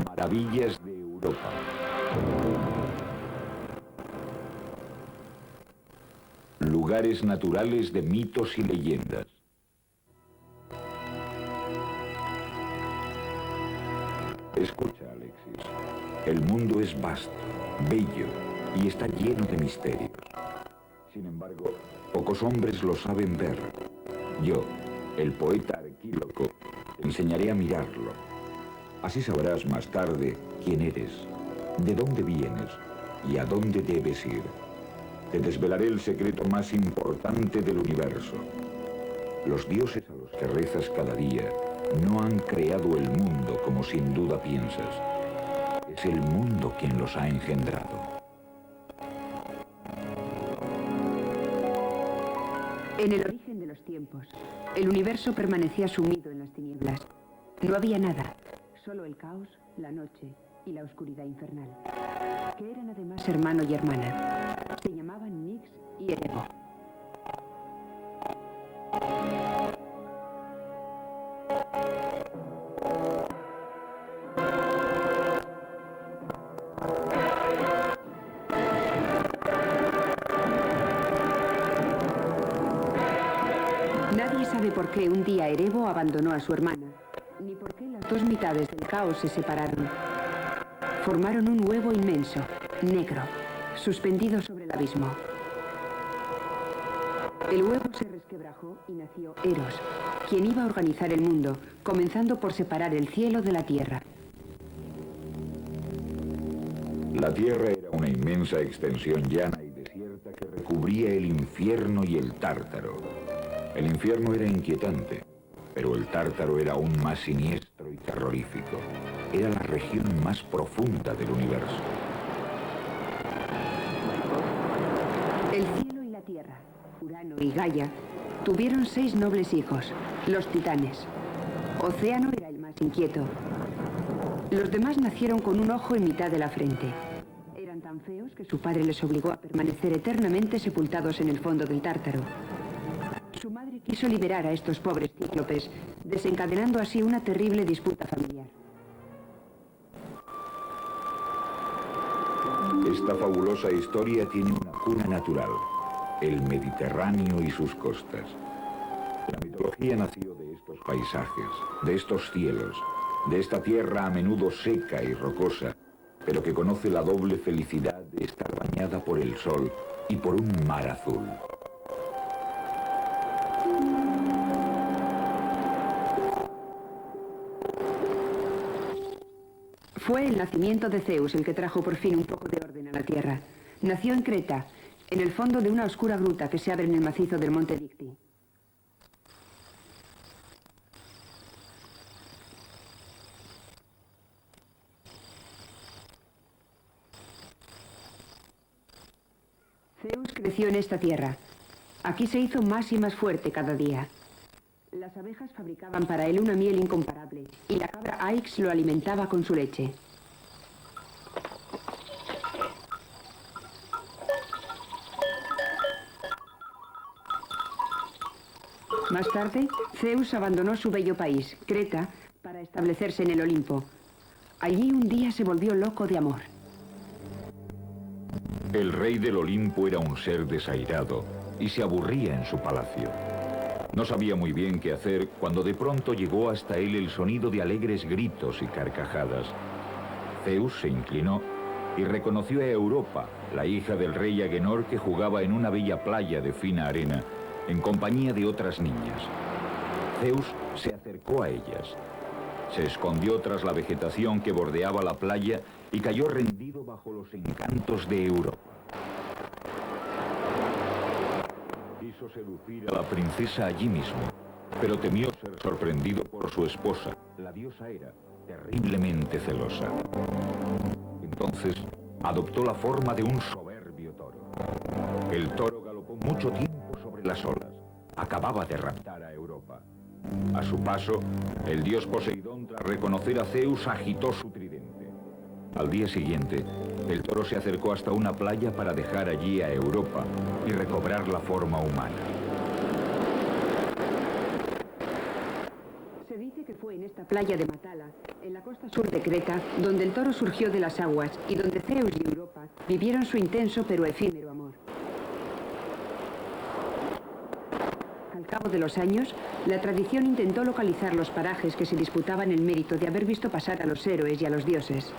Maravillas de Europa. Lugares naturales de mitos y leyendas. Escucha, Alexis. El mundo es vasto, bello y está lleno de misterios. Sin embargo, pocos hombres lo saben ver. Yo, el poeta Arquíloco, te enseñaré a mirarlo. Así sabrás más tarde quién eres, de dónde vienes y a dónde debes ir. Te desvelaré el secreto más importante del universo. Los dioses a los que rezas cada día no han creado el mundo como sin duda piensas. Es el mundo quien los ha engendrado. En el origen de los tiempos, el universo permanecía sumido en las tinieblas. No había nada, solo el caos, la noche y la oscuridad infernal, que eran además hermano y hermana. Se llamaban Nyx y Erebo. Nadie sabe por qué un día Erebo abandonó a su hermana, ni por qué las dos mitades del caos se separaron. Formaron un huevo inmenso, negro, suspendido sobre el abismo. El huevo se resquebrajó y nació Eros, quien iba a organizar el mundo, comenzando por separar el cielo de la tierra. La tierra era una inmensa extensión llana y desierta que recubría el infierno y el Tártaro. El infierno era inquietante, pero el Tártaro era aún más siniestro y terrorífico. Era la región más profunda del universo. El cielo y la tierra, Urano y Gaia, tuvieron 6 nobles hijos, los titanes. Océano era el más inquieto. Los demás nacieron con un ojo en mitad de la frente. Eran tan feos que su padre les obligó a permanecer eternamente sepultados en el fondo del Tártaro. Su madre quiso liberar a estos pobres cíclopes, desencadenando así una terrible disputa familiar. Esta fabulosa historia tiene una cuna natural, el Mediterráneo y sus costas. La mitología nació de estos paisajes, de estos cielos, de esta tierra a menudo seca y rocosa, pero que conoce la doble felicidad de estar bañada por el sol y por un mar azul. Fue el nacimiento de Zeus el que trajo por fin un poco de orden a la tierra. Nació en Creta, en el fondo de una oscura gruta que se abre en el macizo del monte Dicti. Zeus creció en esta tierra. Aquí se hizo más y más fuerte cada día. Las abejas fabricaban para él una miel incomparable y la cabra Aix lo alimentaba con su leche. Más tarde, Zeus abandonó su bello país, Creta, para establecerse en el Olimpo. Allí un día se volvió loco de amor. El rey del Olimpo era un ser desairado y se aburría en su palacio. No sabía muy bien qué hacer cuando de pronto llegó hasta él el sonido de alegres gritos y carcajadas. Zeus se inclinó y reconoció a Europa, la hija del rey Agenor, que jugaba en una bella playa de fina arena, en compañía de otras niñas. Zeus se acercó a ellas. Se escondió tras la vegetación que bordeaba la playa y cayó rendido bajo los encantos de Europa. Quiso seducir a la princesa allí mismo, pero temió ser sorprendido por su esposa, la diosa Hera, terriblemente celosa. Entonces adoptó la forma de un soberbio toro. El toro galopó mucho tiempo sobre las olas. Acababa de raptar a Europa. A su paso, el dios Poseidón, tras reconocer a Zeus, agitó su tridente. Al día siguiente, el toro se acercó hasta una playa para dejar allí a Europa y recobrar la forma humana. Se dice que fue en esta playa de Matala, en la costa sur de Creta, donde el toro surgió de las aguas y donde Zeus y Europa vivieron su intenso pero efímero amor. Al cabo de los años, la tradición intentó localizar los parajes que se disputaban el mérito de haber visto pasar a los héroes y a los dioses.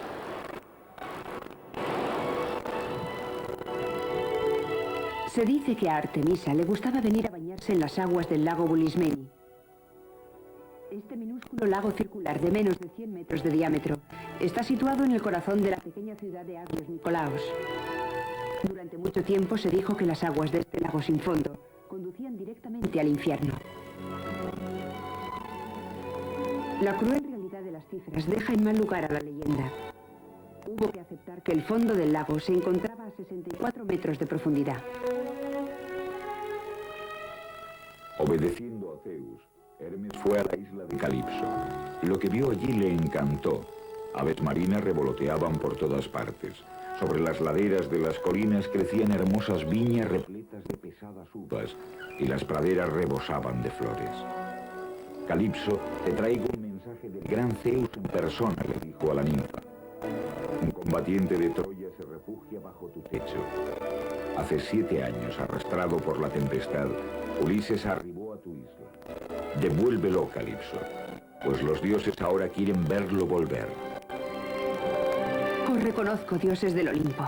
Se dice que a Artemisa le gustaba venir a bañarse en las aguas del lago Bulismeni. Este minúsculo lago circular de menos de 100 metros de diámetro está situado en el corazón de la pequeña ciudad de Agios Nikolaos. Durante mucho tiempo se dijo que las aguas de este lago sin fondo conducían directamente al infierno. La cruel realidad de las cifras deja en mal lugar a la leyenda. Hubo que aceptar que el fondo del lago se encontraba a 64 metros de profundidad. Obedeciendo a Zeus, Hermes fue a la isla de Calipso. Lo que vio allí le encantó. Aves marinas revoloteaban por todas partes. Sobre las laderas de las colinas crecían hermosas viñas repletas de pesadas uvas y las praderas rebosaban de flores. Calipso, te traigo un mensaje del gran Zeus en persona, le dijo a la ninfa. Un combatiente de Troya se refugia bajo tu techo. Hace 7 años, arrastrado por la tempestad, Ulises arribó a tu isla. Devuélvelo, Calipso, pues los dioses ahora quieren verlo volver. Os reconozco, dioses del Olimpo.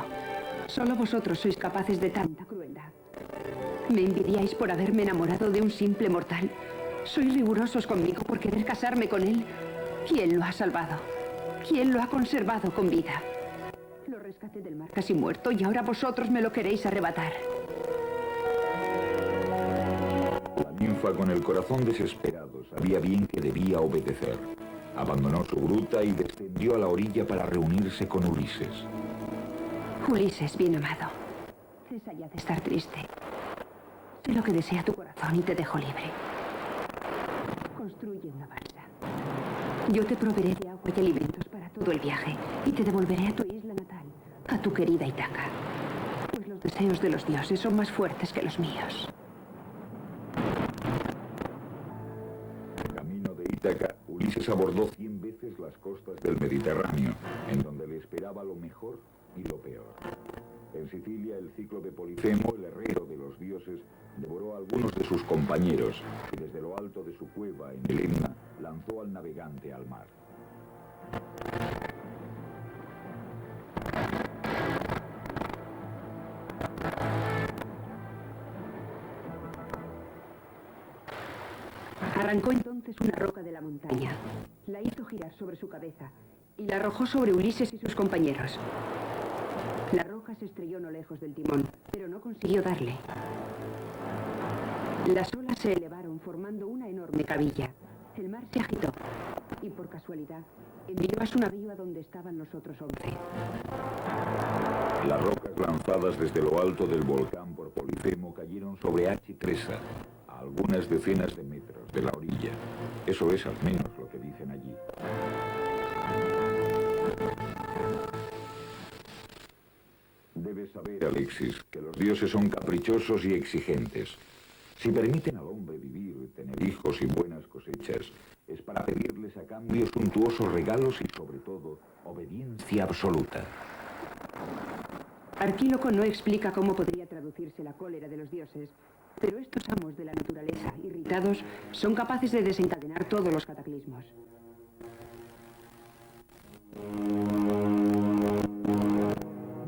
Solo vosotros sois capaces de tanta crueldad. Me envidiáis por haberme enamorado de un simple mortal. Sois rigurosos conmigo por querer casarme con él. ¿Quién lo ha salvado? ¿Quién lo ha conservado con vida? Lo rescaté del mar casi muerto y ahora vosotros me lo queréis arrebatar. La ninfa, con el corazón desesperado, sabía bien que debía obedecer. Abandonó su gruta y descendió a la orilla para reunirse con Ulises. Ulises, bien amado, cesa ya de estar triste. Sé lo que desea tu corazón y te dejo libre. Construye una balsa. Yo te proveeré de agua y alimentos para todo el viaje y te devolveré a tu isla natal, a tu querida Ítaca. Pues los deseos de los dioses son más fuertes que los míos. Camino de Ítaca, Ulises abordó 100 veces las costas del Mediterráneo, en donde le esperaba lo mejor y lo peor. En Sicilia, el cíclope Polifemo, el herrero de los dioses, devoró a algunos de sus compañeros y desde lo alto de su cueva en el Etna lanzó al navegante al mar. Arrancó entonces una roca de la montaña, la hizo girar sobre su cabeza y la arrojó sobre Ulises y sus compañeros. La roca se estrelló no lejos del timón, pero no consiguió darle. Las olas se elevaron formando una enorme cabilla. El mar se agitó y por casualidad envió a su navío a donde estaban los otros 11. Las rocas lanzadas desde lo alto del volcán por Polifemo cayeron sobre Achitresa, a algunas decenas de metros de la orilla. Eso es al menos lo que dicen allí. Debes saber, Alexis, que los dioses son caprichosos y exigentes. Si permiten al hombre vivir, tener hijos y buenas cosechas, es para pedirles a cambio suntuosos regalos y, sobre todo, obediencia absoluta. Arquíloco no explica cómo podría traducirse la cólera de los dioses, pero estos amos de la naturaleza, irritados, son capaces de desencadenar todos los cataclismos.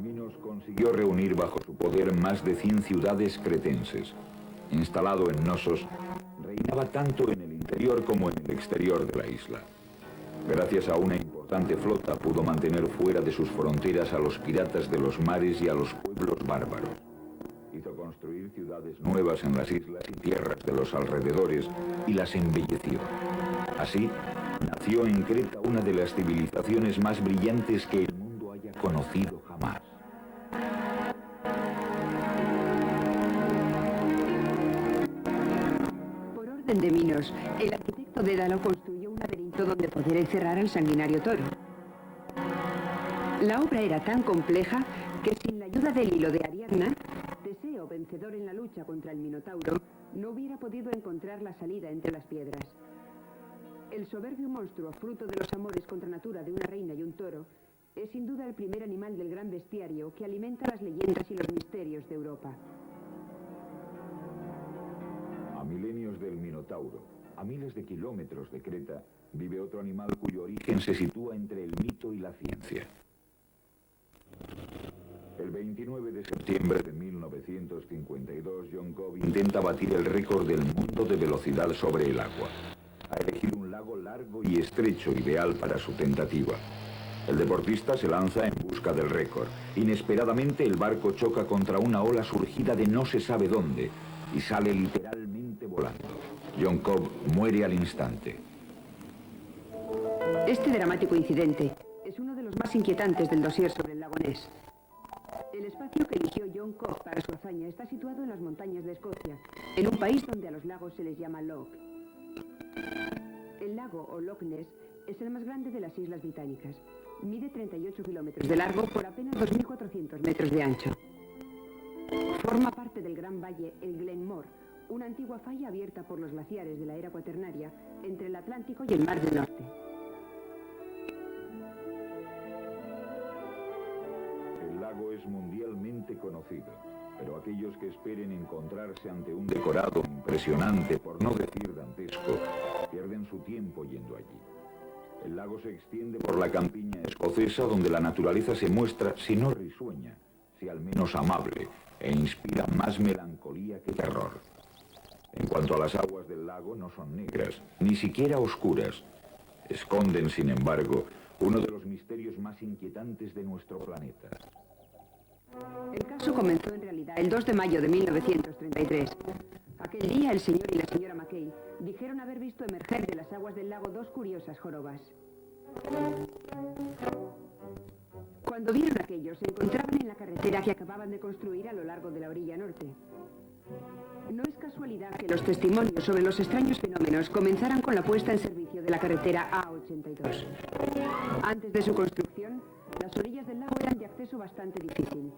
Minos consiguió reunir bajo su poder más de 100 ciudades cretenses. Instalado en Nosos, reinaba tanto en el interior como en el exterior de la isla. Gracias a una importante flota pudo mantener fuera de sus fronteras a los piratas de los mares y a los pueblos bárbaros. Hizo construir ciudades nuevas en las islas y tierras de los alrededores y las embelleció. Así, nació en Creta una de las civilizaciones más brillantes que el mundo haya conocido jamás. Por orden de Minos, el arquitecto Dédalo construyó un laberinto donde poder encerrar al sanguinario toro. La obra era tan compleja que sin la ayuda del hilo de Ariadna, Teseo, vencedor en la lucha contra el Minotauro, no hubiera podido encontrar la salida entre las piedras. El soberbio monstruo, fruto de los amores contra natura de una reina y un toro, es sin duda el primer animal del gran bestiario que alimenta las leyendas y los misterios de Europa. A milenios del Minotauro, a miles de kilómetros de Creta, vive otro animal cuyo origen se sitúa entre el mito y la ciencia. El 29 de septiembre de 1952, John Cobb intenta batir el récord del mundo de velocidad sobre el agua. Ha elegido un lago largo y estrecho, ideal para su tentativa. El deportista se lanza en busca del récord. Inesperadamente, el barco choca contra una ola surgida de no se sabe dónde y sale literalmente volando. John Cobb muere al instante. Este dramático incidente es uno de los más inquietantes del dossier sobre el lago Ness. El espacio que eligió John Cobb para su hazaña está situado en las montañas de Escocia, en un país donde a los lagos se les llama loch. El lago, o Loch Ness, es el más grande de las Islas Británicas. Mide 38 kilómetros de largo por apenas 2.400 metros de ancho. Forma parte del gran valle, el Glenmore, una antigua falla abierta por los glaciares de la era cuaternaria entre el Atlántico y el Mar del Norte. El lago es mundialmente conocido, pero aquellos que esperen encontrarse ante un decorado impresionante, por no decir dantesco, pierden su tiempo yendo allí. El lago se extiende por la campiña escocesa, donde la naturaleza se muestra, si no risueña, si al menos amable, e inspira más melancolía que terror. En cuanto a las aguas del lago, no son negras, ni siquiera oscuras. Esconden, sin embargo, uno de los misterios más inquietantes de nuestro planeta. El caso comenzó en realidad el 2 de mayo de 1933. Aquel día el señor y la señora Mackay dijeron haber visto emerger de las aguas del lago dos curiosas jorobas. Cuando vieron aquello, se encontraban en la carretera que acababan de construir a lo largo de la orilla norte. No es casualidad que los testimonios sobre los extraños fenómenos comenzaran con la puesta en servicio de la carretera A82. Antes de su construcción, las orillas del lago eran de acceso bastante difícil.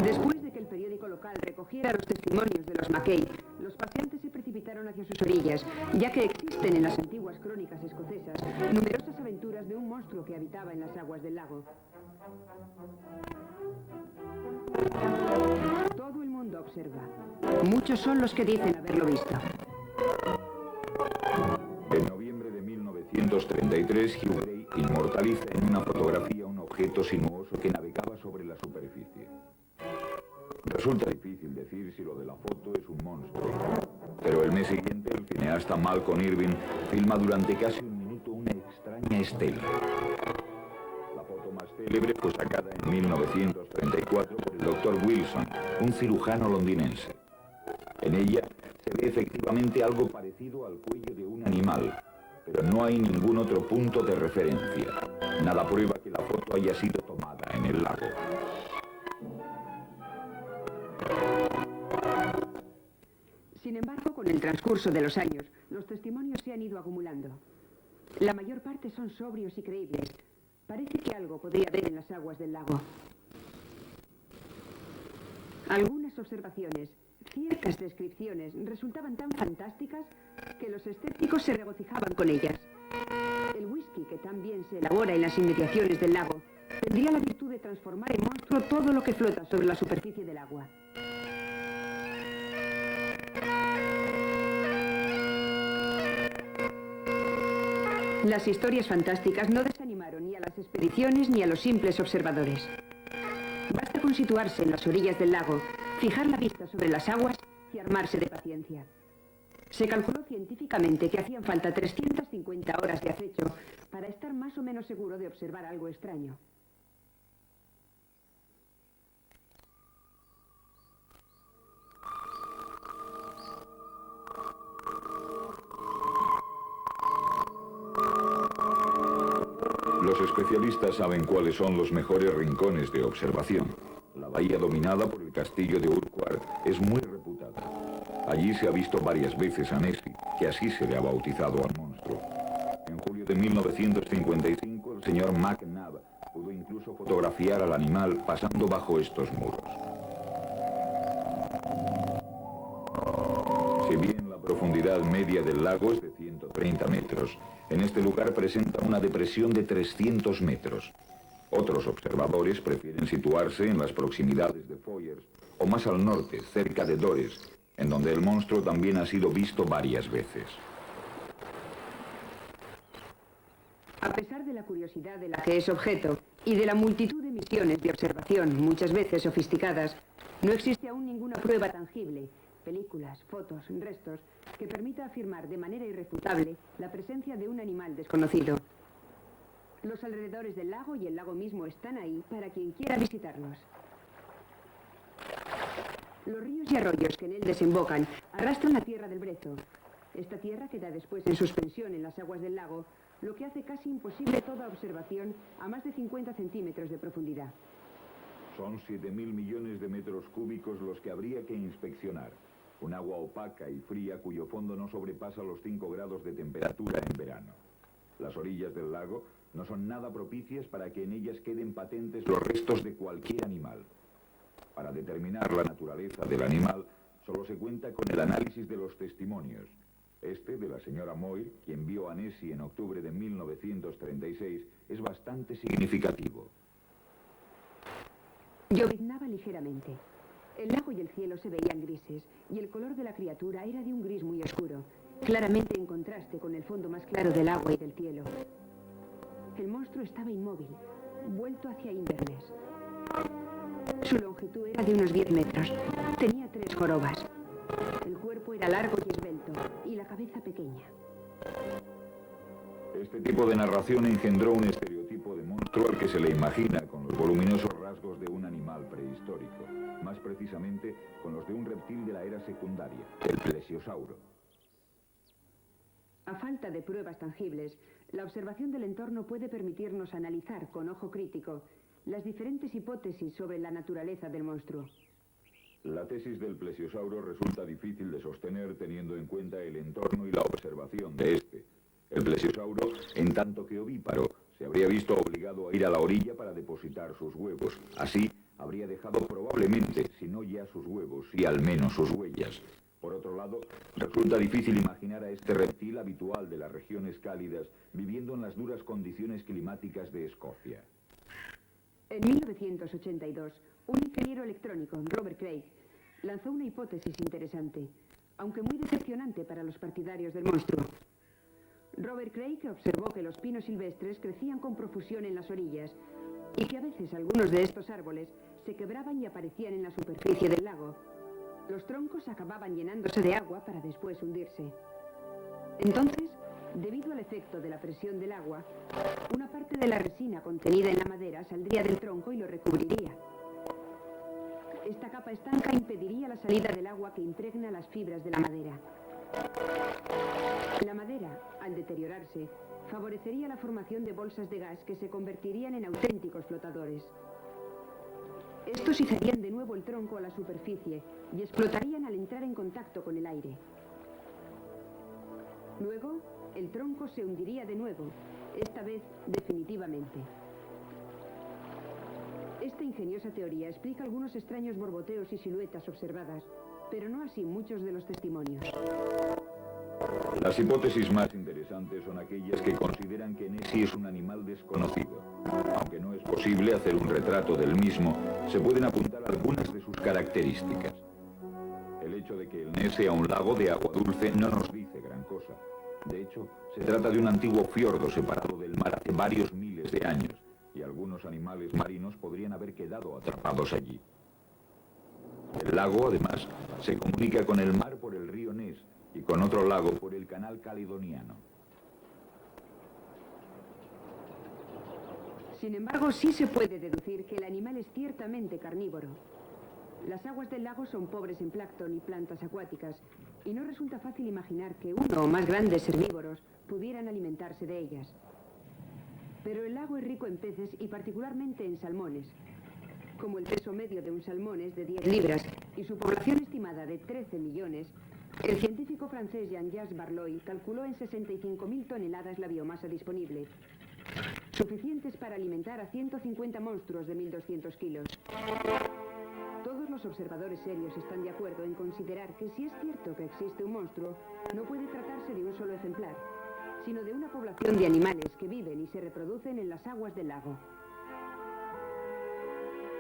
Después de que el periódico local recogiera los testimonios de los Mackay, los paseantes se precipitaron hacia sus orillas, ya que existen en las antiguas crónicas escocesas numerosas aventuras de un monstruo que habitaba en las aguas del lago. Todo el mundo observa. Muchos son los que dicen haberlo visto. En noviembre de 1933, Hugh Gray inmortaliza en una fotografía un objeto sinuoso que navegaba sobre la superficie. Resulta difícil decir si lo de la foto es un monstruo, pero el mes siguiente el cineasta Malcolm Irving filma durante casi un minuto una extraña estela. La foto más célebre fue sacada en 1934 por el Dr. Wilson, un cirujano londinense. En ella se ve efectivamente algo parecido al cuello de un animal, pero no hay ningún otro punto de referencia. Nada prueba que la foto haya sido tomada en el lago. Sin embargo, con el transcurso de los años, los testimonios se han ido acumulando. La mayor parte son sobrios y creíbles. Parece que algo podría haber en las aguas del lago. Algunas observaciones, ciertas descripciones, resultaban tan fantásticas que los escépticos se regocijaban con ellas. El whisky, que tan bien se elabora en las inmediaciones del lago, tendría la virtud de transformar en monstruo todo lo que flota sobre la superficie del agua. Las historias fantásticas no desanimaron ni a las expediciones ni a los simples observadores. Basta con situarse en las orillas del lago, fijar la vista sobre las aguas y armarse de paciencia. Se calculó científicamente que hacían falta 350 horas de acecho para estar más o menos seguro de observar algo extraño. Los especialistas saben cuáles son los mejores rincones de observación. La bahía dominada por el castillo de Urquhart es muy reputada. Allí se ha visto varias veces a Nessie, que así se le ha bautizado al monstruo. En julio de 1955, el señor McNabb pudo incluso fotografiar al animal pasando bajo estos muros. Si bien la profundidad media del lago es de 130 metros, en este lugar presenta una depresión de 300 metros. Otros observadores prefieren situarse en las proximidades de Foyers o más al norte, cerca de Dores, en donde el monstruo también ha sido visto varias veces. A pesar de la curiosidad de la que es objeto y de la multitud de misiones de observación, muchas veces sofisticadas, no existe aún ninguna prueba tangible, películas, fotos, restos, que permita afirmar de manera irrefutable la presencia de un animal desconocido. Los alrededores del lago y el lago mismo están ahí para quien quiera visitarlos. Los ríos y arroyos que en él desembocan arrastran la tierra del Brezo. Esta tierra queda después en suspensión en las aguas del lago, lo que hace casi imposible toda observación a más de 50 centímetros de profundidad. Son 7.000 millones de metros cúbicos los que habría que inspeccionar. Un agua opaca y fría cuyo fondo no sobrepasa los 5 grados de temperatura en verano. Las orillas del lago no son nada propicias para que en ellas queden patentes los restos de cualquier animal. Para determinar la naturaleza del animal, solo se cuenta con el análisis de los testimonios. Este, de la señora Moyle, quien vio a Nessie en octubre de 1936, es bastante significativo. Lloviznaba ligeramente. El lago y el cielo se veían grises, y el color de la criatura era de un gris muy oscuro, claramente en contraste con el fondo más claro del agua y del cielo. El monstruo estaba inmóvil, vuelto hacia Inverness. Su longitud era de unos 10 metros. Tenía 3 jorobas. El cuerpo era largo y esbelto, y la cabeza pequeña. Este tipo de narración engendró un estereotipo de monstruo al que se le imagina con los voluminosos rasgos de un animal prehistórico, más precisamente con los de un reptil de la era secundaria, el plesiosauro. A falta de pruebas tangibles, la observación del entorno puede permitirnos analizar con ojo crítico las diferentes hipótesis sobre la naturaleza del monstruo. La tesis del plesiosauro resulta difícil de sostener teniendo en cuenta el entorno y la observación de este. El plesiosauro, en tanto que ovíparo, se habría visto obligado a ir a la orilla para depositar sus huevos. Así, habría dejado probablemente, si no ya sus huevos, y al menos sus huellas. Por otro lado, resulta difícil imaginar a este reptil habitual de las regiones cálidas viviendo en las duras condiciones climáticas de Escocia. En 1982, un ingeniero electrónico, Robert Craig, lanzó una hipótesis interesante, aunque muy decepcionante para los partidarios del monstruo. Robert Craig observó que los pinos silvestres crecían con profusión en las orillas y que a veces algunos de estos árboles se quebraban y aparecían en la superficie del lago. Los troncos acababan llenándose de agua para después hundirse. Entonces, debido al efecto de la presión del agua, una parte de la resina contenida en la madera saldría del tronco y lo recubriría. Esta capa estanca impediría la salida del agua que impregna las fibras de la madera. La madera, al deteriorarse, favorecería la formación de bolsas de gas que se convertirían en auténticos flotadores. Estos izarían de nuevo el tronco a la superficie y explotarían al entrar en contacto con el aire. Luego, el tronco se hundiría de nuevo, esta vez definitivamente. Esta ingeniosa teoría explica algunos extraños borboteos y siluetas observadas, pero no así muchos de los testimonios. Las hipótesis más interesantes son aquellas que consideran que Nessie es un animal desconocido. Aunque no es posible hacer un retrato del mismo, se pueden apuntar algunas de sus características. El hecho de que el Ness sea un lago de agua dulce no nos dice gran cosa. De hecho, se trata de un antiguo fiordo separado del mar hace varios miles de años, y algunos animales marinos podrían haber quedado atrapados allí. El lago, además, se comunica con el mar por el río Ness y con otro lago por el canal caledoniano. Sin embargo, sí se puede deducir que el animal es ciertamente carnívoro. Las aguas del lago son pobres en plancton y plantas acuáticas, y no resulta fácil imaginar que uno o más grandes herbívoros pudieran alimentarse de ellas. Pero el lago es rico en peces y particularmente en salmones. Como el peso medio de un salmón es de 10 libras y su población estimada de 13 millones, el científico francés Jean-Jacques Barloy calculó en 65.000 toneladas la biomasa disponible, suficientes para alimentar a 150 monstruos de 1.200 kilos. Todos los observadores serios están de acuerdo en considerar que si es cierto que existe un monstruo, no puede tratarse de un solo ejemplar, sino de una población de animales que viven y se reproducen en las aguas del lago.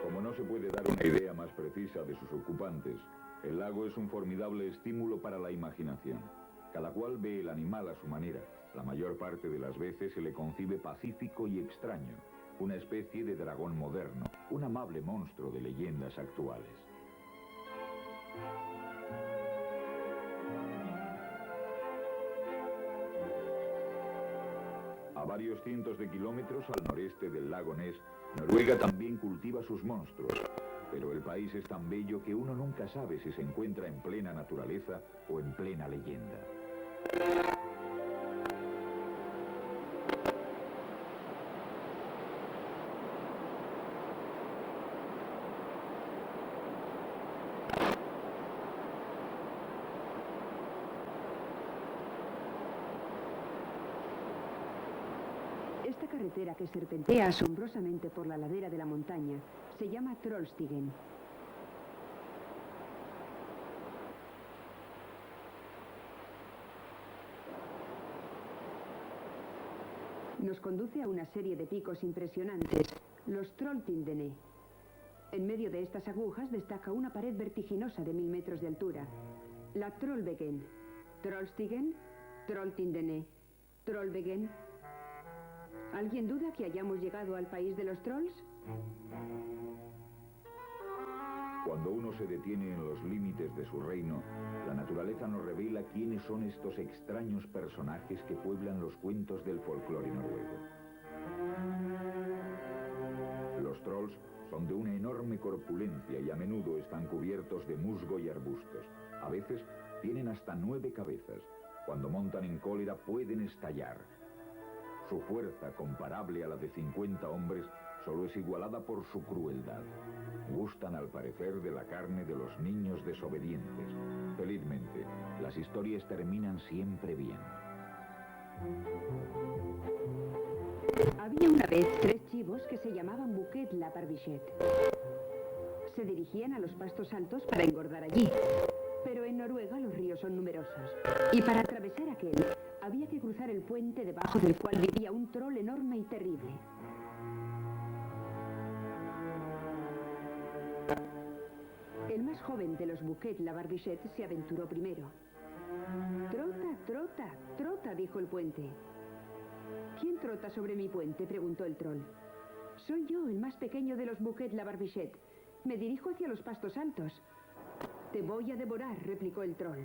Como no se puede dar una idea más precisa de sus ocupantes, el lago es un formidable estímulo para la imaginación. Cada cual ve el animal a su manera. La mayor parte de las veces se le concibe pacífico y extraño, una especie de dragón moderno, un amable monstruo de leyendas actuales. A varios cientos de kilómetros al noreste del lago Ness, Noruega también cultiva sus monstruos, pero el país es tan bello que uno nunca sabe si se encuentra en plena naturaleza o en plena leyenda. Esta carretera que serpentea asombrosamente por la ladera de la montaña se llama Trollstigen. Nos conduce a una serie de picos impresionantes, los Trolltindene. En medio de estas agujas destaca una pared vertiginosa de 1000 metros de altura. La Trollveggen, Trollstigen, Trolltindene, Trollveggen. ¿Alguien duda que hayamos llegado al país de los trolls? Cuando uno se detiene en los límites de su reino, la naturaleza nos revela quiénes son estos extraños personajes que pueblan los cuentos del folclore noruego. Los trolls son de una enorme corpulencia y a menudo están cubiertos de musgo y arbustos. A veces tienen hasta 9 cabezas. Cuando montan en cólera pueden estallar. Su fuerza, comparable a la de 50 hombres, solo es igualada por su crueldad. Gustan, al parecer, de la carne de los niños desobedientes. Felizmente, las historias terminan siempre bien. Había una vez 3 chivos que se llamaban Buket la Barbichet. Se dirigían a los pastos altos para engordar allí. Pero en Noruega los ríos son numerosos. Y para atravesar aquel, había que cruzar el puente debajo del cual vivía un troll enorme y terrible. El más joven de los Buket la Barbichet se aventuró primero. «Trota, trota, trota», dijo el puente. «¿Quién trota sobre mi puente?», preguntó el troll. «Soy yo, el más pequeño de los Buket la Barbichet. Me dirijo hacia los pastos altos». «Te voy a devorar», replicó el troll.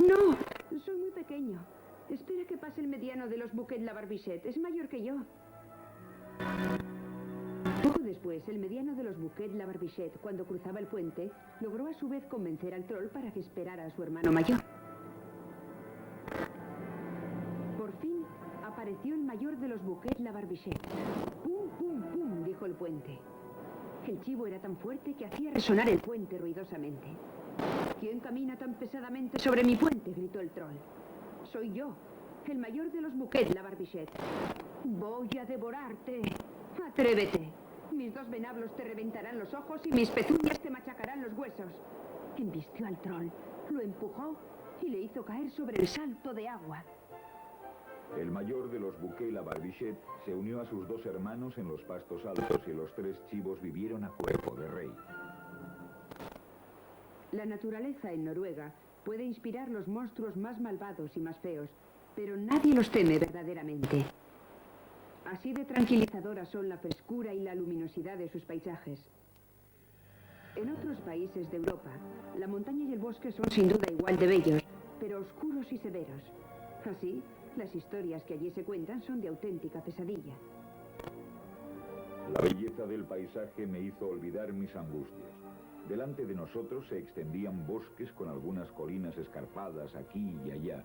«No, soy muy pequeño. Espera que pase el mediano de los Buket la Barbichet. Es mayor que yo». Poco después, el mediano de los Buket la Barbichet, cuando cruzaba el puente, logró a su vez convencer al troll para que esperara a su hermano mayor. Por fin, apareció el mayor de los Buket la Barbichet. «¡Pum, pum, pum!», dijo el puente. El chivo era tan fuerte que hacía resonar el puente ruidosamente. «¿Quién camina tan pesadamente sobre mi puente?», gritó el troll. «Soy yo, el mayor de los Buket la Barbichet. Voy a devorarte. Atrévete. Mis 2 venablos te reventarán los ojos y mis pezuñas te machacarán los huesos». Embistió al troll, lo empujó y le hizo caer sobre el salto de agua. El mayor de los Buket la Barbichet se unió a sus 2 hermanos en los pastos altos y los 3 chivos vivieron a cuerpo de rey. La naturaleza en Noruega puede inspirar los monstruos más malvados y más feos, pero nadie los teme verdaderamente. Así de tranquilizadoras son la frescura y la luminosidad de sus paisajes. En otros países de Europa, la montaña y el bosque son sin duda igual de bellos, pero oscuros y severos. Así, las historias que allí se cuentan son de auténtica pesadilla. La belleza del paisaje me hizo olvidar mis angustias. Delante de nosotros se extendían bosques con algunas colinas escarpadas aquí y allá,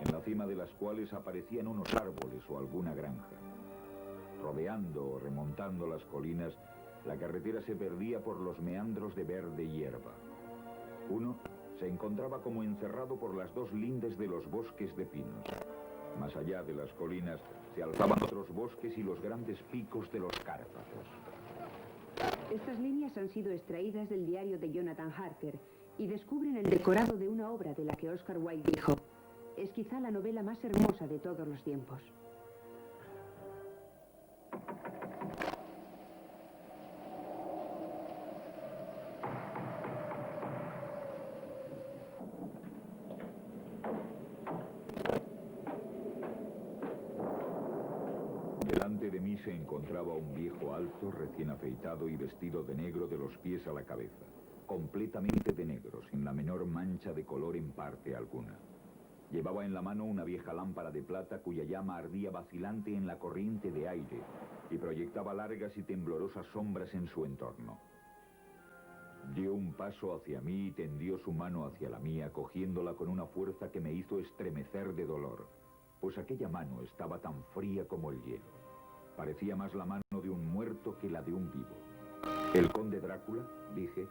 en la cima de las cuales aparecían unos árboles o alguna granja. Rodeando o remontando las colinas, la carretera se perdía por los meandros de verde hierba. Uno se encontraba como encerrado por las 2 lindes de los bosques de pinos. Más allá de las colinas se alzaban otros bosques y los grandes picos de los Cárpatos. Estas líneas han sido extraídas del diario de Jonathan Harker y descubren el decorado de una obra de la que Oscar Wilde dijo: es quizá la novela más hermosa de todos los tiempos. Delante de mí se encontraba un viejo alto, recién afeitado y vestido de negro de los pies a la cabeza, completamente de negro, sin la menor mancha de color en parte alguna. Llevaba en la mano una vieja lámpara de plata cuya llama ardía vacilante en la corriente de aire y proyectaba largas y temblorosas sombras en su entorno. Dio un paso hacia mí y tendió su mano hacia la mía, cogiéndola con una fuerza que me hizo estremecer de dolor, pues aquella mano estaba tan fría como el hielo. Parecía más la mano de un muerto que la de un vivo. ¿El conde Drácula?, dije.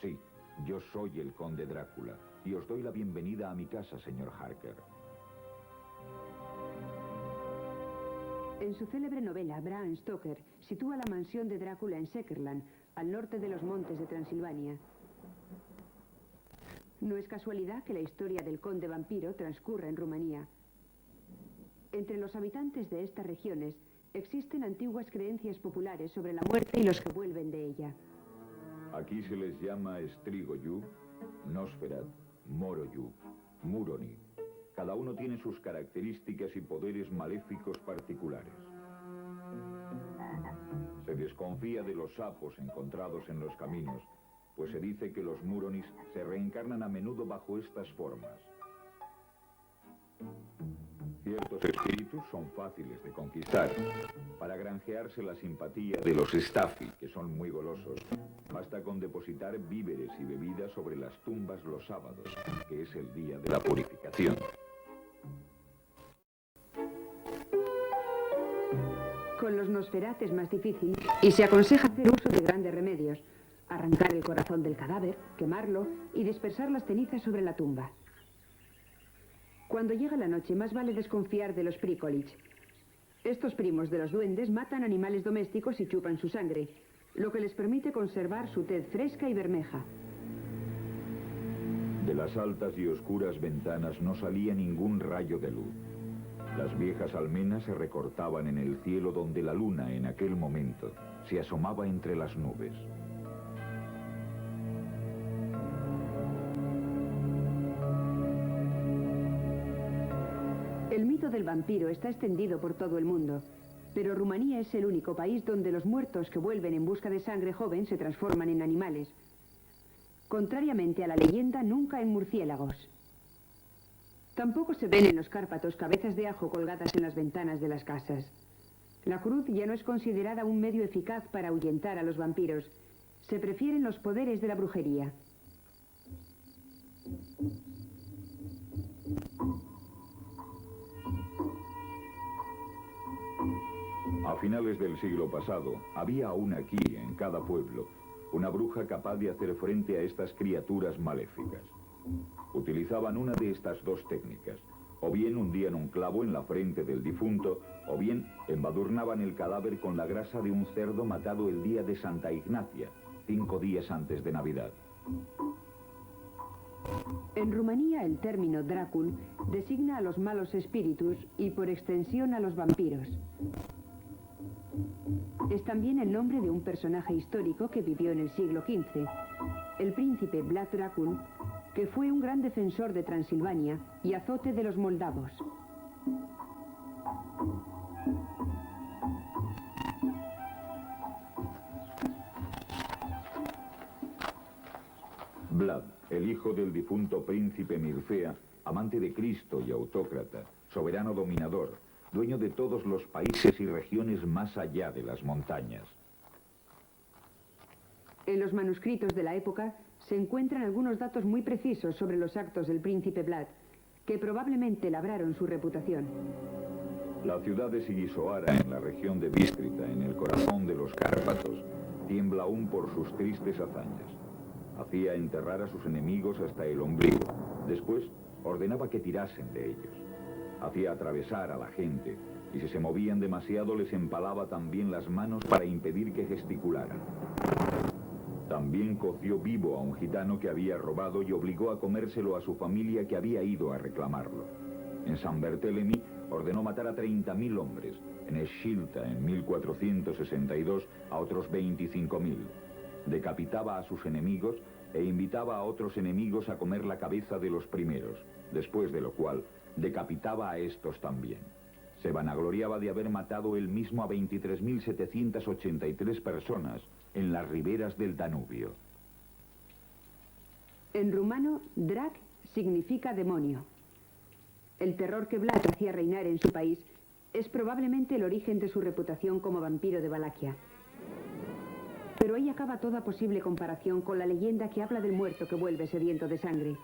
Sí, yo soy el conde Drácula, y os doy la bienvenida a mi casa, señor Harker. En su célebre novela, Bram Stoker sitúa la mansión de Drácula en Söderland, al norte de los montes de Transilvania. No es casualidad que la historia del conde vampiro transcurra en Rumanía. Entre los habitantes de estas regiones existen antiguas creencias populares sobre la muerte y los que vuelven de ella. Aquí se les llama Strigoi, Nosferat, Moroi, Muroni. Cada uno tiene sus características y poderes maléficos particulares. Se desconfía de los sapos encontrados en los caminos, pues se dice que los Muronis se reencarnan a menudo bajo estas formas. Ciertos espíritus son fáciles de conquistar. Para granjearse la simpatía de los Staffi, que son muy golosos, basta con depositar víveres y bebidas sobre las tumbas los sábados, que es el día de la purificación. Con los Nosferat es más difícil y se aconseja hacer uso de grandes remedios: arrancar el corazón del cadáver, quemarlo y dispersar las cenizas sobre la tumba. Cuando llega la noche, más vale desconfiar de los Prikolich. Estos primos de los duendes matan animales domésticos y chupan su sangre, lo que les permite conservar su tez fresca y bermeja. De las altas y oscuras ventanas no salía ningún rayo de luz. Las viejas almenas se recortaban en el cielo donde la luna, en aquel momento, se asomaba entre las nubes. El mito del vampiro está extendido por todo el mundo, pero Rumanía es el único país donde los muertos que vuelven en busca de sangre joven se transforman en animales. Contrariamente a la leyenda, nunca en murciélagos. Tampoco se ven en los Cárpatos cabezas de ajo colgadas en las ventanas de las casas. La cruz ya no es considerada un medio eficaz para ahuyentar a los vampiros. Se prefieren los poderes de la brujería. A finales del siglo pasado, había aún aquí, en cada pueblo, una bruja capaz de hacer frente a estas criaturas maléficas. Utilizaban una de estas dos técnicas: o bien hundían un clavo en la frente del difunto, o bien embadurnaban el cadáver con la grasa de un cerdo matado el día de Santa Ignacia, 5 días antes de Navidad. En Rumanía, el término Drácul designa a los malos espíritus y, por extensión, a los vampiros. Es también el nombre de un personaje histórico que vivió en el siglo XV, el príncipe Vlad Dracul, que fue un gran defensor de Transilvania y azote de los moldavos. Vlad, el hijo del difunto príncipe Mircea, amante de Cristo y autócrata, soberano dominador, dueño de todos los países y regiones más allá de las montañas. En los manuscritos de la época se encuentran algunos datos muy precisos sobre los actos del príncipe Vlad, que probablemente labraron su reputación. La ciudad de Sigisoara, en la región de Bistrita, en el corazón de los Cárpatos, tiembla aún por sus tristes hazañas. Hacía enterrar a sus enemigos hasta el ombligo. Después ordenaba que tirasen de ellos. Hacía atravesar a la gente, y si se movían demasiado les empalaba también las manos para impedir que gesticularan. También coció vivo a un gitano que había robado y obligó a comérselo a su familia que había ido a reclamarlo. En San Barthélemy ordenó matar a 30.000 hombres, en Eschilta en 1462 a otros 25.000. Decapitaba a sus enemigos e invitaba a otros enemigos a comer la cabeza de los primeros, después de lo cual decapitaba a estos también. Se vanagloriaba de haber matado él mismo a 23.783 personas en las riberas del Danubio. En rumano, drag significa demonio. El terror que Vlad hacía reinar en su país es probablemente el origen de su reputación como vampiro de Valaquia. Pero ahí acaba toda posible comparación con la leyenda que habla del muerto que vuelve sediento de sangre.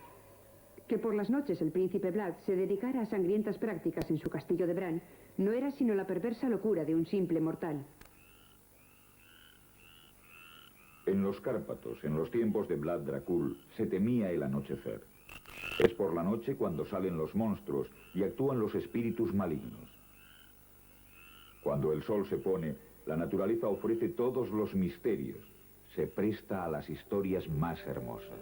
Que por las noches el príncipe Vlad se dedicara a sangrientas prácticas en su castillo de Bran no era sino la perversa locura de un simple mortal. En los Cárpatos, en los tiempos de Vlad Dracul, se temía el anochecer. Es por la noche cuando salen los monstruos y actúan los espíritus malignos. Cuando el sol se pone, la naturaleza ofrece todos los misterios. Se presta a las historias más hermosas.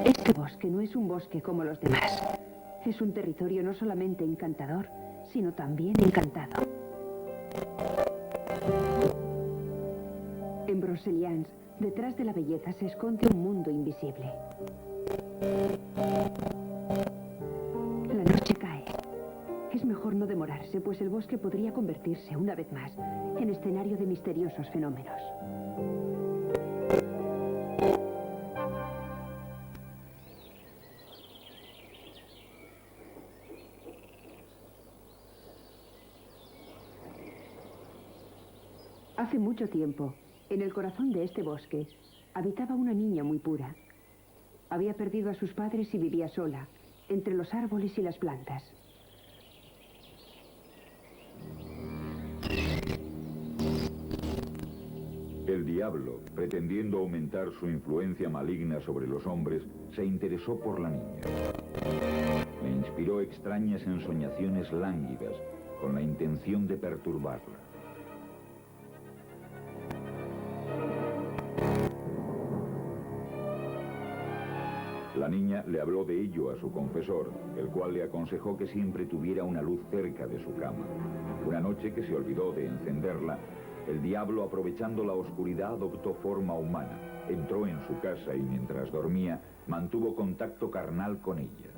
Este bosque no es un bosque como los demás. Es un territorio no solamente encantador, sino también encantado. En Broceliande, detrás de la belleza se esconde un mundo invisible. La noche cae. Es mejor no demorarse, pues el bosque podría convertirse una vez más en escenario de misteriosos fenómenos. Hace mucho tiempo, en el corazón de este bosque, habitaba una niña muy pura. Había perdido a sus padres y vivía sola, entre los árboles y las plantas. El diablo, pretendiendo aumentar su influencia maligna sobre los hombres, se interesó por la niña. Le inspiró extrañas ensoñaciones lánguidas, con la intención de perturbarla. La niña le habló de ello a su confesor, el cual le aconsejó que siempre tuviera una luz cerca de su cama. Una noche que se olvidó de encenderla, el diablo, aprovechando la oscuridad, adoptó forma humana. Entró en su casa y mientras dormía, mantuvo contacto carnal con ella.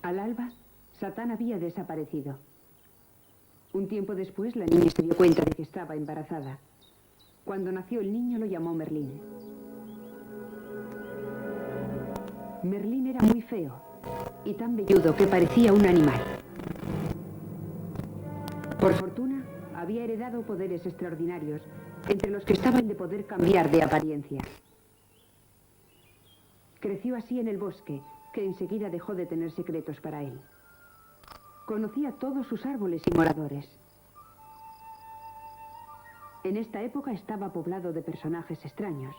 Al alba, Satán había desaparecido. Un tiempo después, la niña se dio cuenta de que estaba embarazada. Cuando nació el niño, lo llamó Merlín. Merlín era muy feo y tan velludo que parecía un animal. Por fortuna, había heredado poderes extraordinarios, entre los que estaba el de poder cambiar de apariencia. Creció así en el bosque, que enseguida dejó de tener secretos para él. Conocía todos sus árboles y moradores. En esta época estaba poblado de personajes extraños.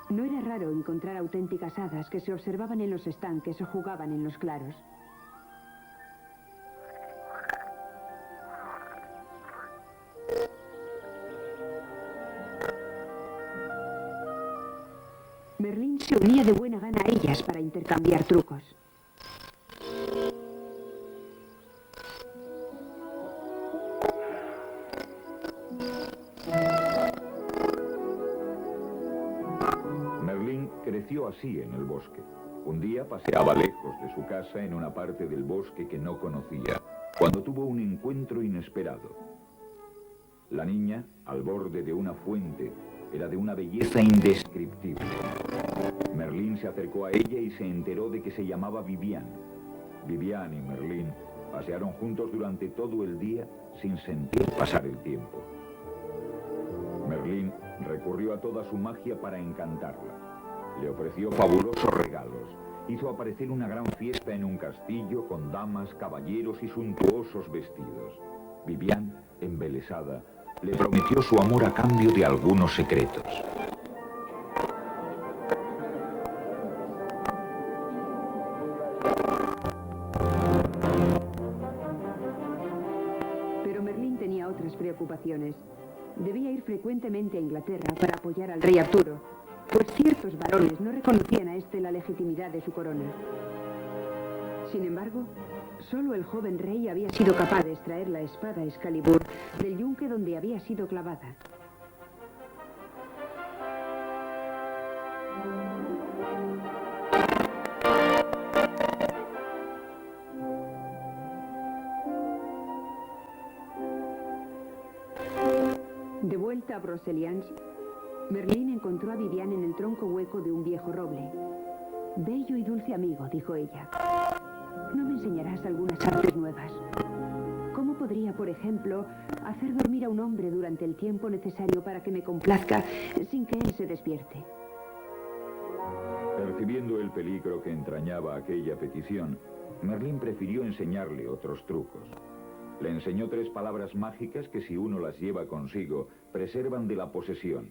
No era raro encontrar auténticas hadas que se observaban en los estanques o jugaban en los claros. Merlín se unía de buena gana a ellas para intercambiar trucos. Merlín creció así en el bosque. Un día paseaba lejos de su casa en una parte del bosque que no conocía, cuando tuvo un encuentro inesperado. La niña, al borde de una fuente, era de una belleza indescriptible. Merlín se acercó a ella y se enteró de que se llamaba Vivian. Vivian y Merlín pasearon juntos durante todo el día sin sentir pasar el tiempo. Merlín recurrió a toda su magia para encantarla. Le ofreció fabulosos regalos. Hizo aparecer una gran fiesta en un castillo con damas, caballeros y suntuosos vestidos. Viviane, embelesada, le prometió su amor a cambio de algunos secretos. Pero Merlín tenía otras preocupaciones. Debía ir frecuentemente a Inglaterra para apoyar al rey Arturo, pues ciertos varones no reconocían a este la legitimidad de su corona. Sin embargo, solo el joven rey había sido capaz de extraer la espada Excalibur del yunque donde había sido clavada. De vuelta a Broceliande, Merlín encontró a Viviane en el tronco hueco de un viejo roble. «Bello y dulce amigo», dijo ella, «¿no me enseñarás algunas artes nuevas? ¿Cómo podría, por ejemplo, hacer dormir a un hombre durante el tiempo necesario para que me complazca sin que él se despierte?» Percibiendo el peligro que entrañaba aquella petición, Merlín prefirió enseñarle otros trucos. Le enseñó 3 palabras mágicas que, si uno las lleva consigo, preservan de la posesión.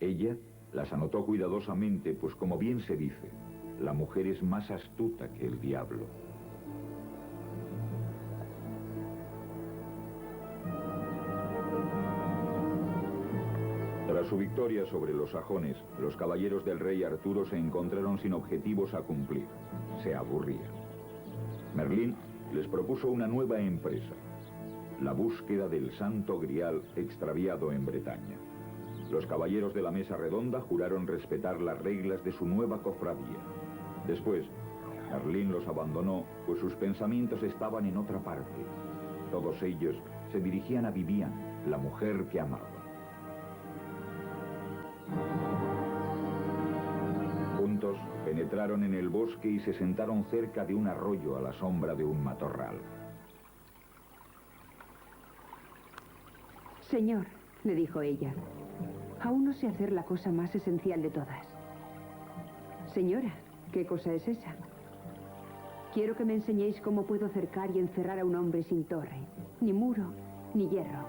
Ella las anotó cuidadosamente, pues como bien se dice, la mujer es más astuta que el diablo. Tras su victoria sobre los sajones, los caballeros del rey Arturo se encontraron sin objetivos a cumplir. Se aburrían. Merlín les propuso una nueva empresa: la búsqueda del Santo Grial extraviado en Bretaña. Los caballeros de la mesa redonda juraron respetar las reglas de su nueva cofradía. Después, Merlín los abandonó, pues sus pensamientos estaban en otra parte. Todos ellos se dirigían a Viviane, la mujer que amaba. Juntos penetraron en el bosque y se sentaron cerca de un arroyo a la sombra de un matorral. «Señor», le dijo ella, «aún no sé hacer la cosa más esencial de todas». «Señora, ¿qué cosa es esa?» «Quiero que me enseñéis cómo puedo cercar y encerrar a un hombre sin torre, ni muro, ni hierro,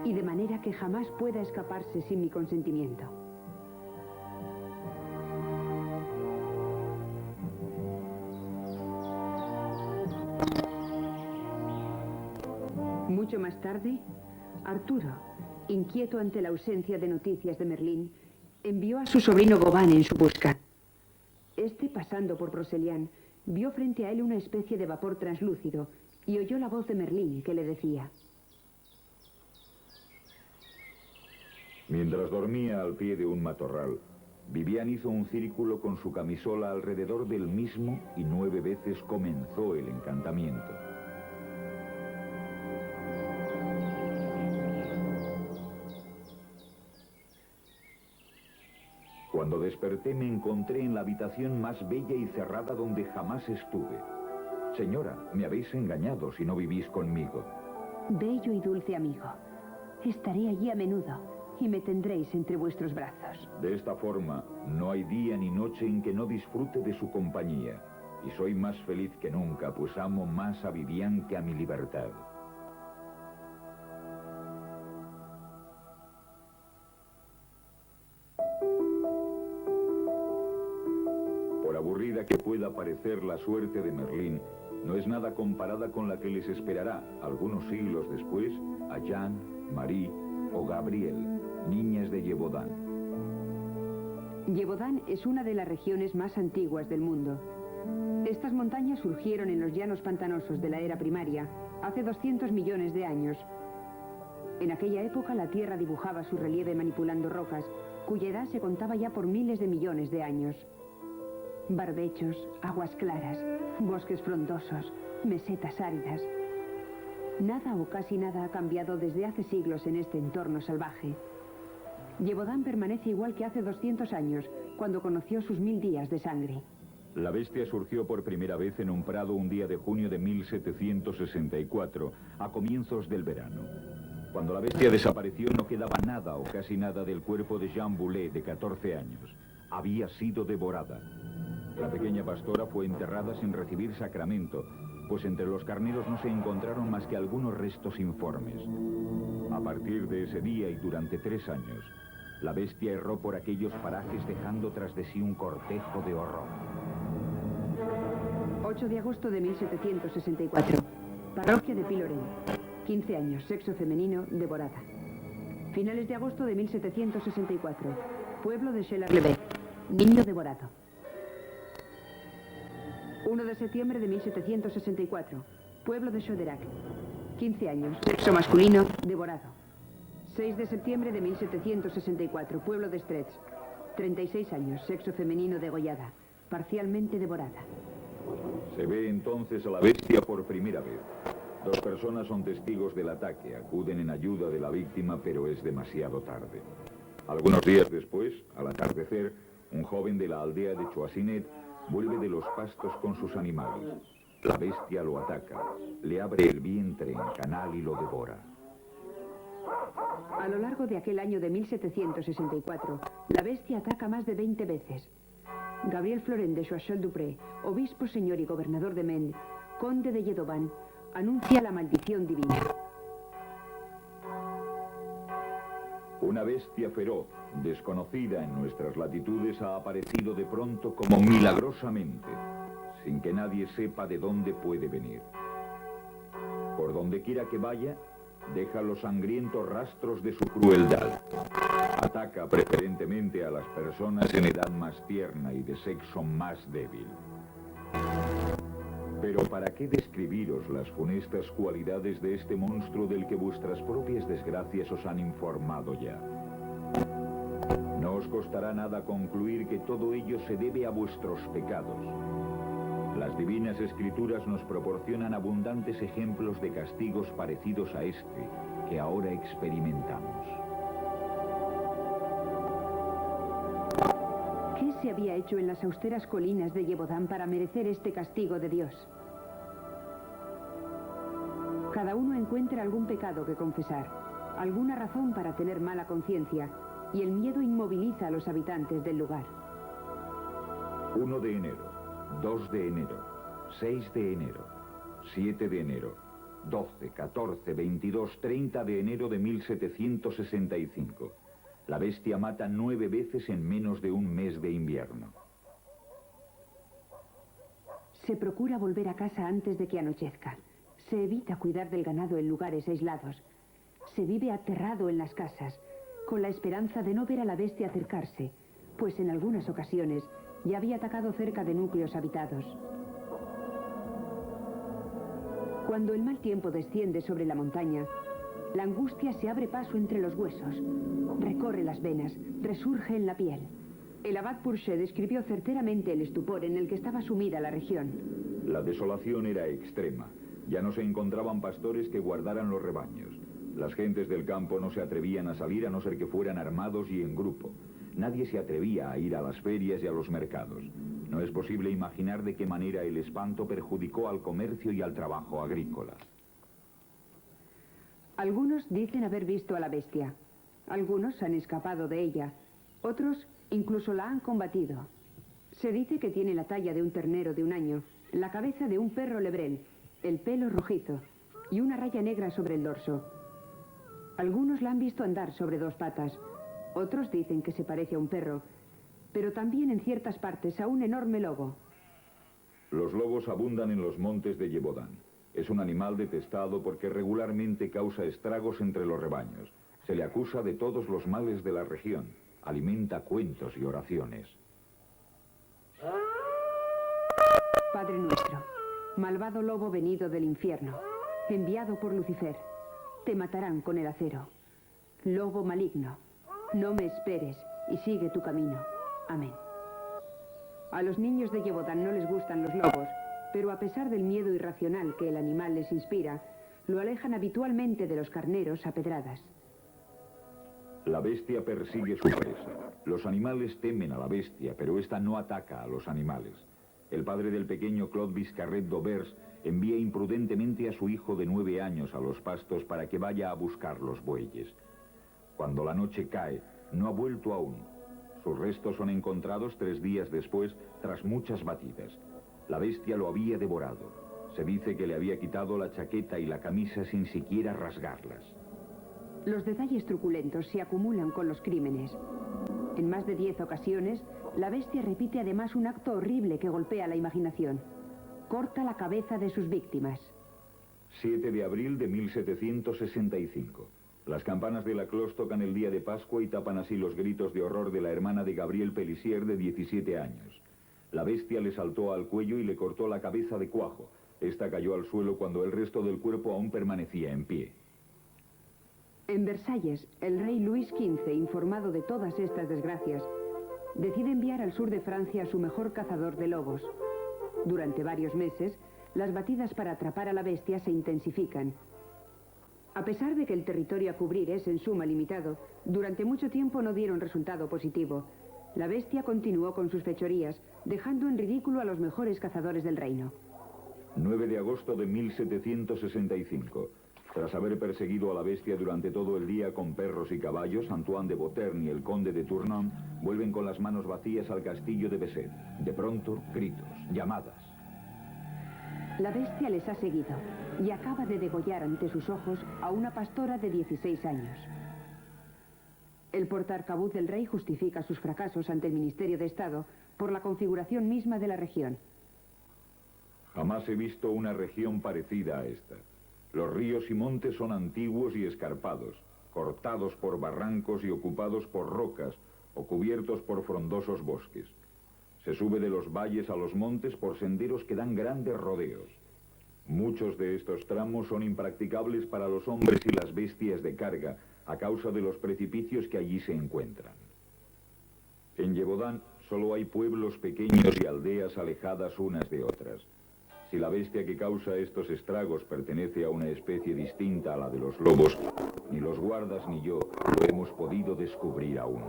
y de manera que jamás pueda escaparse sin mi consentimiento». Mucho más tarde, Arturo, inquieto ante la ausencia de noticias de Merlín, envió a su sobrino Gawain en su busca. Este, pasando por Broceliande, vio frente a él una especie de vapor translúcido y oyó la voz de Merlín que le decía: Mientras dormía al pie de un matorral, Viviane hizo un círculo con su camisola alrededor del mismo y 9 veces comenzó el encantamiento. Cuando desperté me encontré en la habitación más bella y cerrada donde jamás estuve. Señora, me habéis engañado si no vivís conmigo. «Bello y dulce amigo, estaré allí a menudo y me tendréis entre vuestros brazos». De esta forma, no hay día ni noche en que no disfrute de su compañía. Y soy más feliz que nunca, pues amo más a Viviane que a mi libertad. Por aburrida que pueda parecer la suerte de Merlín, no es nada comparada con la que les esperará, algunos siglos después, a Jeanne, Marie o Gabrielle, niñas de Gévaudan. Gévaudan es una de las regiones más antiguas del mundo. Estas montañas surgieron en los llanos pantanosos de la era primaria, hace 200 millones de años. En aquella época la Tierra dibujaba su relieve manipulando rocas, cuya edad se contaba ya por miles de millones de años. Barbechos, aguas claras, bosques frondosos, mesetas áridas. Nada o casi nada ha cambiado desde hace siglos en este entorno salvaje. Gévaudan permanece igual que hace 200 años, cuando conoció sus 1000 días de sangre. La bestia surgió por primera vez en un prado un día de junio de 1764, a comienzos del verano. Cuando la bestia desapareció no quedaba nada o casi nada del cuerpo de Jean Boulet, de 14 años. Había sido devorada. La pequeña pastora fue enterrada sin recibir sacramento, pues entre los carneros no se encontraron más que algunos restos informes. A partir de ese día y durante 3 años, la bestia erró por aquellos parajes dejando tras de sí un cortejo de horror. 8 de agosto de 1764. Parroquia de Pilorén. 15 años, sexo femenino, devorada. Finales de agosto de 1764. Pueblo de Chelar-le-Bec. Niño devorado. 1 de septiembre de 1764. Pueblo de Choderac. 15 años, sexo masculino, devorado. 6 de septiembre de 1764. Pueblo de Stretz. 36 años, sexo femenino, degollada. Parcialmente devorada. Se ve entonces a la bestia por primera vez. 2 personas son testigos del ataque, acuden en ayuda de la víctima, pero es demasiado tarde. Algunos días después, al atardecer, un joven de la aldea de Choisinet vuelve de los pastos con sus animales. La bestia lo ataca, le abre el vientre en canal y lo devora. A lo largo de aquel año de 1764, la bestia ataca más de 20 veces. Gabriel Florent de Choiseul-Dupré, obispo, señor y gobernador de Maine, conde de Yedovan, anuncia la maldición divina. Una bestia feroz, desconocida en nuestras latitudes, ha aparecido de pronto como milagrosamente, sin que nadie sepa de dónde puede venir. Por donde quiera que vaya, deja los sangrientos rastros de su crueldad. Ataca preferentemente a las personas en edad más tierna y de sexo más débil. Pero ¿para qué describiros las funestas cualidades de este monstruo del que vuestras propias desgracias os han informado ya? No os costará nada concluir que todo ello se debe a vuestros pecados. Las divinas escrituras nos proporcionan abundantes ejemplos de castigos parecidos a este que ahora experimentamos. ¿Qué se había hecho en las austeras colinas de Gévaudan para merecer este castigo de Dios? Cada uno encuentra algún pecado que confesar, alguna razón para tener mala conciencia, y el miedo inmoviliza a los habitantes del lugar. 1 de enero, 2 de enero, 6 de enero, 7 de enero, 12, 14, 22, 30 de enero de 1765. La bestia mata 9 veces en menos de un mes de invierno. Se procura volver a casa antes de que anochezca. Se evita cuidar del ganado en lugares aislados. Se vive aterrado en las casas, con la esperanza de no ver a la bestia acercarse, pues en algunas ocasiones ya había atacado cerca de núcleos habitados. Cuando el mal tiempo desciende sobre la montaña, la angustia se abre paso entre los huesos, recorre las venas, resurge en la piel. El abad Pourchet describió certeramente el estupor en el que estaba sumida la región. La desolación era extrema. Ya no se encontraban pastores que guardaran los rebaños. Las gentes del campo no se atrevían a salir a no ser que fueran armados y en grupo. Nadie se atrevía a ir a las ferias y a los mercados. No es posible imaginar de qué manera el espanto perjudicó al comercio y al trabajo agrícola. Algunos dicen haber visto a la bestia. Algunos han escapado de ella. Otros incluso la han combatido. Se dice que tiene la talla de un ternero de 1 año, la cabeza de un perro lebrel, el pelo rojizo y una raya negra sobre el dorso. Algunos la han visto andar sobre 2 patas. Otros dicen que se parece a un perro, pero también en ciertas partes a un enorme lobo. Los lobos abundan en los montes de Gévaudan. Es un animal detestado porque regularmente causa estragos entre los rebaños. Se le acusa de todos los males de la región. Alimenta cuentos y oraciones. Padre nuestro, malvado lobo venido del infierno, enviado por Lucifer, te matarán con el acero. Lobo maligno, no me esperes y sigue tu camino. Amén. A los niños de Gévaudan no les gustan los lobos, pero a pesar del miedo irracional que el animal les inspira, lo alejan habitualmente de los carneros a pedradas. La bestia persigue su presa. Los animales temen a la bestia, pero esta no ataca a los animales. el padre del pequeño Claude Viscarret d'Aubers envía imprudentemente a su hijo de 9 años a los pastos para que vaya a buscar los bueyes. Cuando la noche cae, no ha vuelto aún. Sus restos son encontrados 3 días después, tras muchas batidas. La bestia lo había devorado. Se dice que le había quitado la chaqueta y la camisa sin siquiera rasgarlas. Los detalles truculentos se acumulan con los crímenes. En más de 10 ocasiones, la bestia repite además un acto horrible que golpea la imaginación. Corta la cabeza de sus víctimas. 7 de abril de 1765. Las campanas de la Cloche tocan el día de Pascua y tapan así los gritos de horror de la hermana de Gabriel Pélissier, de 17 años. La bestia le saltó al cuello y le cortó la cabeza de cuajo. Esta cayó al suelo cuando el resto del cuerpo aún permanecía en pie. En Versalles, el rey Luis XV, informado de todas estas desgracias, decide enviar al sur de Francia a su mejor cazador de lobos. Durante varios meses, las batidas para atrapar a la bestia se intensifican. A pesar de que el territorio a cubrir es en suma limitado, durante mucho tiempo no dieron resultado positivo. La bestia continuó con sus fechorías, dejando en ridículo a los mejores cazadores del reino. 9 de agosto de 1765. Tras haber perseguido a la bestia durante todo el día con perros y caballos, Antoine de Beauterne y el conde de Tournon vuelven con las manos vacías al castillo de Besset. De pronto, gritos, llamadas. La bestia les ha seguido y acaba de degollar ante sus ojos a una pastora de 16 años. El portaarcabuz del rey justifica sus fracasos ante el Ministerio de Estado por la configuración misma de la región. Jamás he visto una región parecida a esta. Los ríos y montes son antiguos y escarpados, cortados por barrancos y ocupados por rocas o cubiertos por frondosos bosques. Se sube de los valles a los montes por senderos que dan grandes rodeos. Muchos de estos tramos son impracticables para los hombres y las bestias de carga a causa de los precipicios que allí se encuentran. En Gévaudan solo hay pueblos pequeños y aldeas alejadas unas de otras. Si la bestia que causa estos estragos pertenece a una especie distinta a la de los lobos, ni los guardas ni yo lo hemos podido descubrir aún.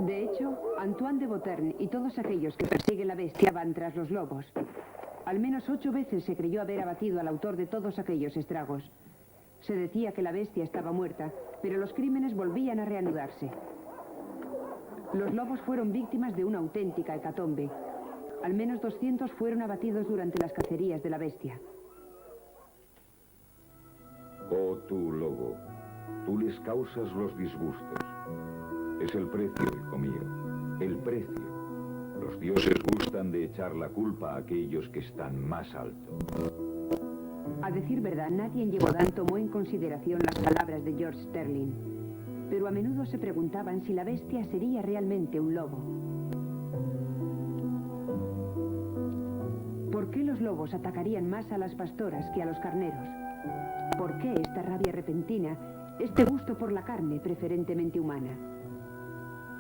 De hecho, Antoine de Beauterne y todos aquellos que persiguen la bestia van tras los lobos. Al menos 8 veces se creyó haber abatido al autor de todos aquellos estragos. Se decía que la bestia estaba muerta, pero los crímenes volvían a reanudarse. Los lobos fueron víctimas de una auténtica hecatombe. Al menos 200 fueron abatidos durante las cacerías de la bestia. Oh tú, lobo, tú les causas los disgustos. Es el precio, hijo mío, el precio. Los dioses gustan de echar la culpa a aquellos que están más alto. A decir verdad, nadie en Gévaudan tomó en consideración las palabras de George Sterling, pero a menudo se preguntaban si la bestia sería realmente un lobo. ¿Por qué los lobos atacarían más a las pastoras que a los carneros? ¿Por qué esta rabia repentina, este gusto por la carne preferentemente humana?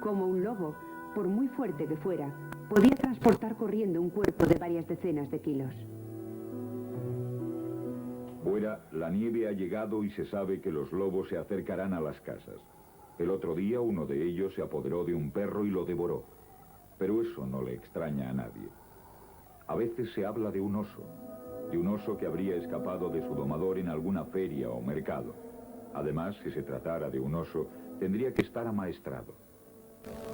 Como un lobo, por muy fuerte que fuera, podía transportar corriendo un cuerpo de varias decenas de kilos. Fuera, la nieve ha llegado y se sabe que los lobos se acercarán a las casas. El otro día uno de ellos se apoderó de un perro y lo devoró. Pero eso no le extraña a nadie. A veces se habla de un oso que habría escapado de su domador en alguna feria o mercado. Además, si se tratara de un oso, tendría que estar amaestrado.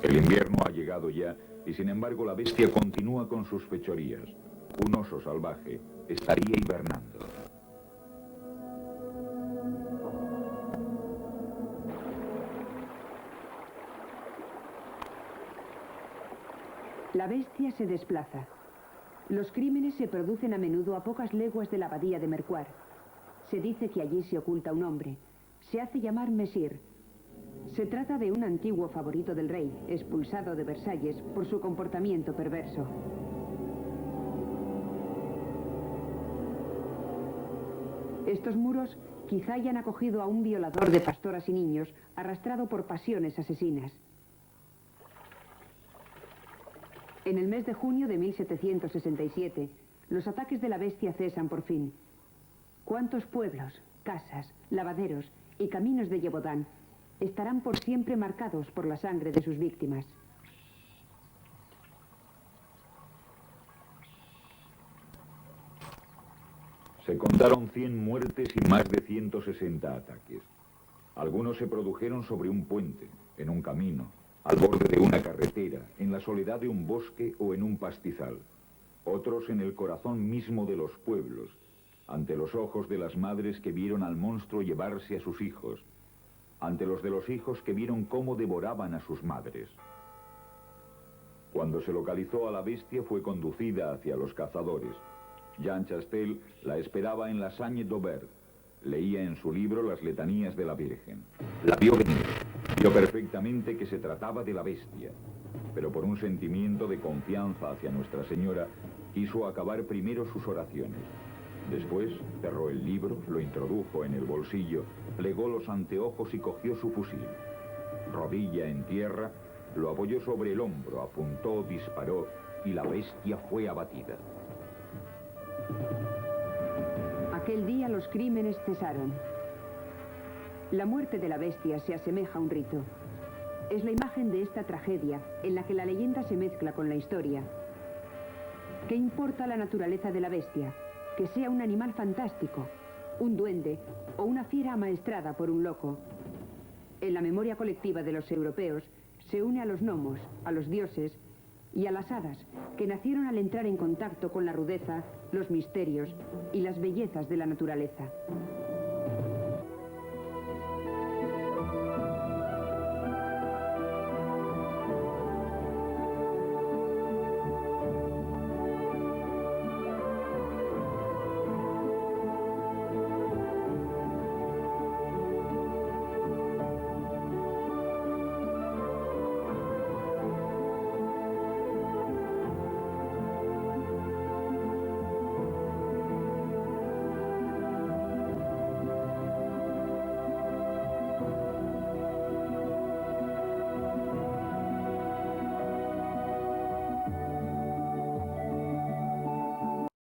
El invierno ha llegado ya y sin embargo la bestia continúa con sus fechorías. Un oso salvaje estaría hibernando. La bestia se desplaza. Los crímenes se producen a menudo a pocas leguas de la abadía de Mercoeur. Se dice que allí se oculta un hombre. Se hace llamar Messire. Se trata de un antiguo favorito del rey, expulsado de Versalles por su comportamiento perverso. Estos muros quizá hayan acogido a un violador de pastoras y niños, arrastrado por pasiones asesinas. En el mes de junio de 1767, los ataques de la bestia cesan por fin. ¿Cuántos pueblos, casas, lavaderos y caminos de Gévaudan estarán por siempre marcados por la sangre de sus víctimas? Se contaron 100 muertes y más de 160 ataques. Algunos se produjeron sobre un puente, en un camino, al borde de una carretera, en la soledad de un bosque o en un pastizal. Otros en el corazón mismo de los pueblos, ante los ojos de las madres que vieron al monstruo llevarse a sus hijos, ante los de los hijos que vieron cómo devoraban a sus madres. Cuando se localizó a la bestia, fue conducida hacia los cazadores. Jean Chastel la esperaba en la Sagne d'Aubert. Leía en su libro las letanías de la Virgen. La vio venir. Vio perfectamente que se trataba de la bestia, pero por un sentimiento de confianza hacia Nuestra Señora, quiso acabar primero sus oraciones. Después cerró el libro, lo introdujo en el bolsillo, plegó los anteojos y cogió su fusil. Rodilla en tierra, lo apoyó sobre el hombro, apuntó, disparó y la bestia fue abatida. Aquel día los crímenes cesaron. La muerte de la bestia se asemeja a un rito. Es la imagen de esta tragedia en la que la leyenda se mezcla con la historia. ¿Qué importa la naturaleza de la bestia? Que sea un animal fantástico, un duende o una fiera amaestrada por un loco. En la memoria colectiva de los europeos se une a los gnomos, a los dioses y a las hadas, que nacieron al entrar en contacto con la rudeza, los misterios y las bellezas de la naturaleza.